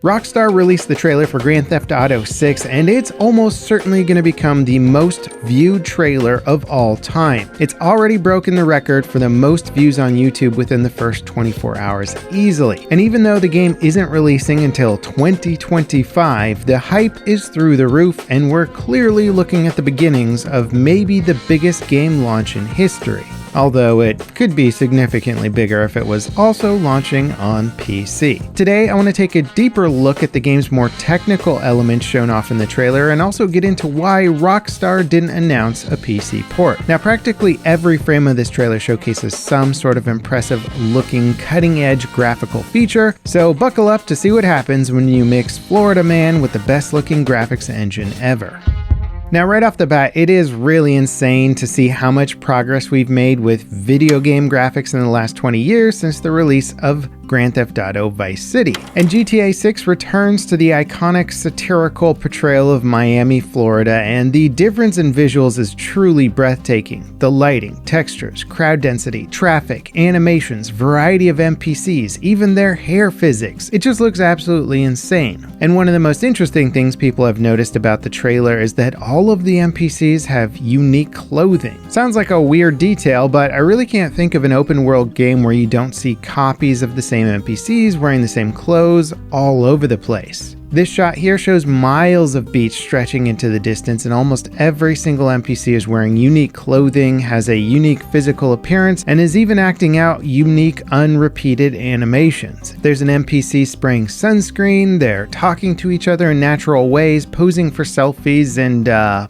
Rockstar released the trailer for Grand Theft Auto 6, and it's almost certainly going to become the most viewed trailer of all time. It's already broken the record for the most views on YouTube within the first 24 hours easily. And even though the game isn't releasing until 2025, the hype is through the roof, and we're clearly looking at the beginnings of maybe the biggest game launch in history. Although it could be significantly bigger if it was also launching on PC. Today, I want to take a deeper look at the game's more technical elements shown off in the trailer, and also get into why Rockstar didn't announce a PC port. Now, practically every frame of this trailer showcases some sort of impressive looking, cutting-edge graphical feature, so buckle up to see what happens when you mix Florida Man with the best looking graphics engine ever. Now, right off the bat, it is really insane to see how much progress we've made with video game graphics in the last 20 years since the release of Grand Theft Auto Vice City. And GTA 6 returns to the iconic satirical portrayal of Miami, Florida, and the difference in visuals is truly breathtaking. The lighting, textures, crowd density, traffic, animations, variety of NPCs, even their hair physics. It just looks absolutely insane. And one of the most interesting things people have noticed about the trailer is that all of the NPCs have unique clothing. Sounds like a weird detail, but I really can't think of an open world game where you don't see copies of the same NPCs wearing the same clothes all over the place. This shot here shows miles of beach stretching into the distance, and almost every single NPC is wearing unique clothing, has a unique physical appearance, and is even acting out unique unrepeated animations. There's an NPC spraying sunscreen, they're talking to each other in natural ways, posing for selfies, and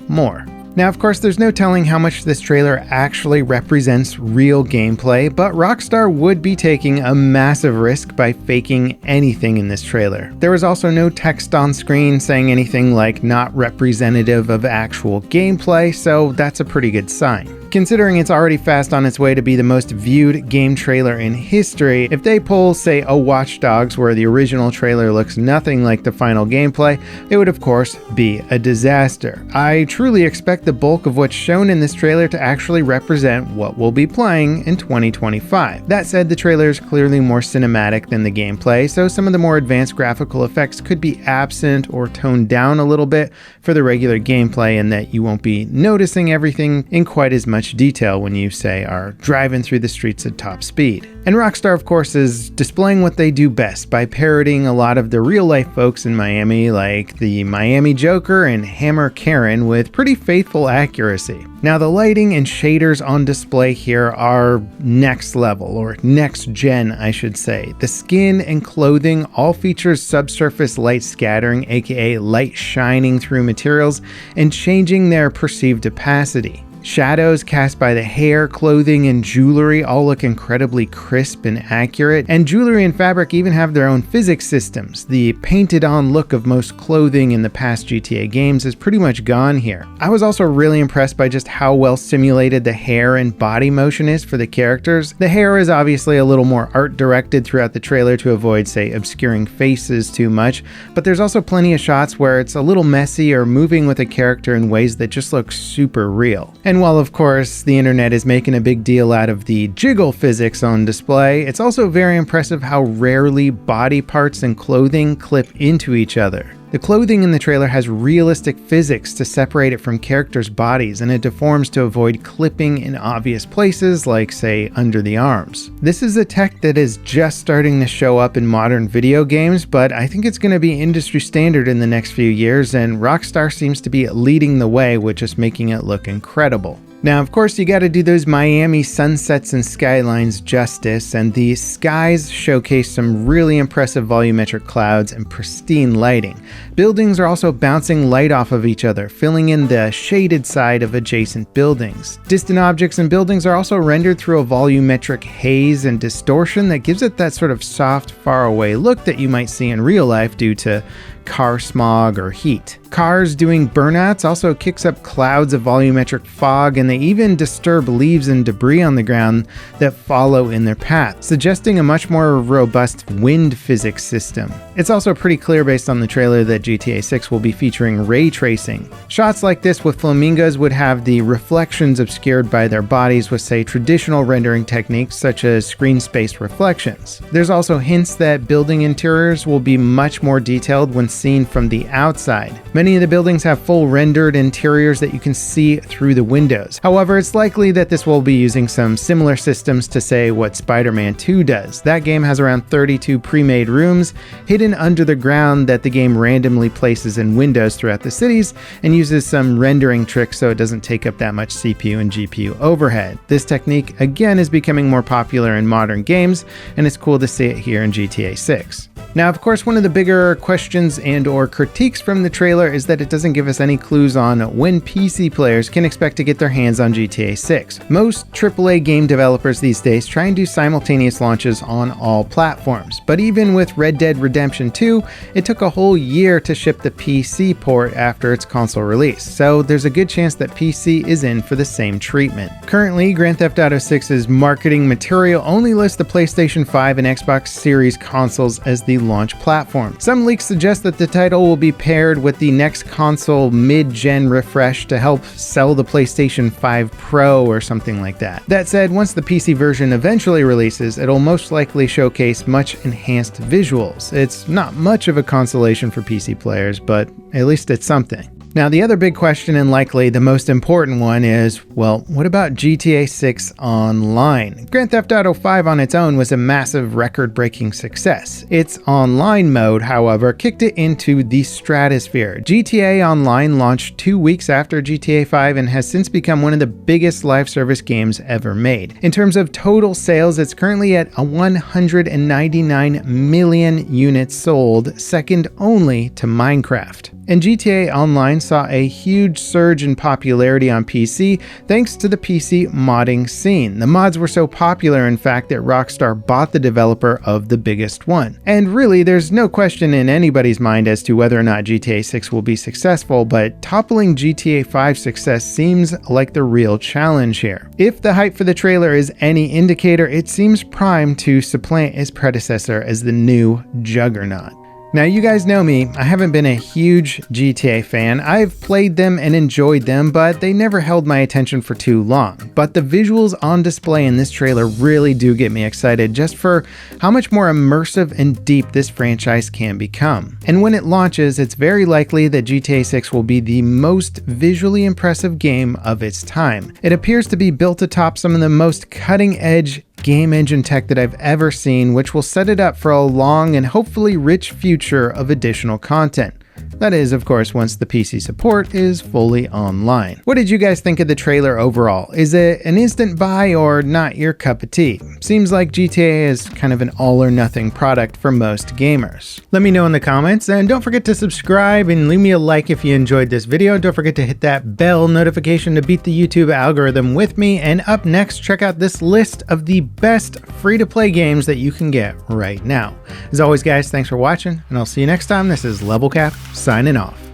more. Now, of course, there's no telling how much this trailer actually represents real gameplay, but Rockstar would be taking a massive risk by faking anything in this trailer. There was also no text on screen saying anything like not representative of actual gameplay, so that's a pretty good sign. Considering it's already fast on its way to be the most viewed game trailer in history, if they pull, say, a Watch Dogs where the original trailer looks nothing like the final gameplay, it would of course be a disaster. I truly expect the bulk of what's shown in this trailer to actually represent what we'll be playing in 2025. That said, the trailer is clearly more cinematic than the gameplay, so some of the more advanced graphical effects could be absent or toned down a little bit for the regular gameplay, and that you won't be noticing everything in quite as much detail when you, say, are driving through the streets at top speed. And Rockstar, of course, is displaying what they do best by parodying a lot of the real-life folks in Miami, like the Miami Joker and Hammer Karen, with pretty faithful accuracy. Now, the lighting and shaders on display here are next level, or next gen, I should say. The skin and clothing all features subsurface light scattering, aka light shining through materials and changing their perceived opacity. Shadows cast by the hair, clothing, and jewelry all look incredibly crisp and accurate, and jewelry and fabric even have their own physics systems. The painted-on look of most clothing in the past GTA games is pretty much gone here. I was also really impressed by just how well simulated the hair and body motion is for the characters. The hair is obviously a little more art-directed throughout the trailer to avoid, say, obscuring faces too much, but there's also plenty of shots where it's a little messy or moving with a character in ways that just look super real. And while, of course, the internet is making a big deal out of the jiggle physics on display, it's also very impressive how rarely body parts and clothing clip into each other. The clothing in the trailer has realistic physics to separate it from characters' bodies, and it deforms to avoid clipping in obvious places like, say, under the arms. This is a tech that is just starting to show up in modern video games, but I think it's going to be industry standard in the next few years, and Rockstar seems to be leading the way with just making it look incredible. Now, of course, you gotta do those Miami sunsets and skylines justice, and the skies showcase some really impressive volumetric clouds and pristine lighting. Buildings are also bouncing light off of each other, filling in the shaded side of adjacent buildings. Distant objects and buildings are also rendered through a volumetric haze and distortion that gives it that sort of soft, faraway look that you might see in real life due to car smog or heat. Cars doing burnouts also kicks up clouds of volumetric fog, and they even disturb leaves and debris on the ground that follow in their path, suggesting a much more robust wind physics system. It's also pretty clear based on the trailer that GTA 6 will be featuring ray tracing. Shots like this with flamingos would have the reflections obscured by their bodies with, say, traditional rendering techniques such as screen space reflections. There's also hints that building interiors will be much more detailed when seen from the outside. Many of the buildings have full rendered interiors that you can see through the windows. However, it's likely that this will be using some similar systems to, say, what Spider-Man 2 does. That game has around 32 pre-made rooms hidden under the ground that the game randomly places in windows throughout the cities and uses some rendering tricks so it doesn't take up that much CPU and GPU overhead. This technique, again, is becoming more popular in modern games, and it's cool to see it here in GTA 6. Now, of course, one of the bigger questions and/or critiques from the trailer is that it doesn't give us any clues on when PC players can expect to get their hands on GTA 6. Most AAA game developers these days try and do simultaneous launches on all platforms, but even with Red Dead Redemption 2, it took a whole year to ship the PC port after its console release, so there's a good chance that PC is in for the same treatment. Currently, Grand Theft Auto 6's marketing material only lists the PlayStation 5 and Xbox Series consoles as the launch platform. Some leaks suggest that the title will be paired with the next console mid-gen refresh to help sell the PlayStation 5 Pro or something like that. That said, once the PC version eventually releases, it'll most likely showcase much enhanced visuals. It's not much of a consolation for PC players, but at least it's something. Now, the other big question, and likely the most important one, is, well, what about GTA 6 Online? Grand Theft Auto 5 on its own was a massive record-breaking success. Its online mode, however, kicked it into the stratosphere. GTA Online launched 2 weeks after GTA 5 and has since become one of the biggest live service games ever made. In terms of total sales, it's currently at 199 million units sold, second only to Minecraft. And GTA Online saw a huge surge in popularity on PC thanks to the PC modding scene. The mods were so popular, in fact, that Rockstar bought the developer of the biggest one. And really, there's no question in anybody's mind as to whether or not GTA 6 will be successful, but toppling GTA 5's success seems like the real challenge here. If the hype for the trailer is any indicator, it seems primed to supplant its predecessor as the new juggernaut. Now, you guys know me, I haven't been a huge GTA fan. I've played them and enjoyed them, but they never held my attention for too long. But the visuals on display in this trailer really do get me excited just for how much more immersive and deep this franchise can become. And when it launches, it's very likely that GTA 6 will be the most visually impressive game of its time. It appears to be built atop some of the most cutting-edge game engine tech that I've ever seen, which will set it up for a long and hopefully rich future of additional content. That is, of course, once the PC support is fully online. What did you guys think of the trailer overall? Is it an instant buy or not your cup of tea? Seems like GTA is kind of an all or nothing product for most gamers. Let me know in the comments, and don't forget to subscribe and leave me a like if you enjoyed this video. Don't forget to hit that bell notification to beat the YouTube algorithm with me. And up next, check out this list of the best free-to-play games that you can get right now. As always, guys, thanks for watching, and I'll see you next time. This is Levelcap signing off.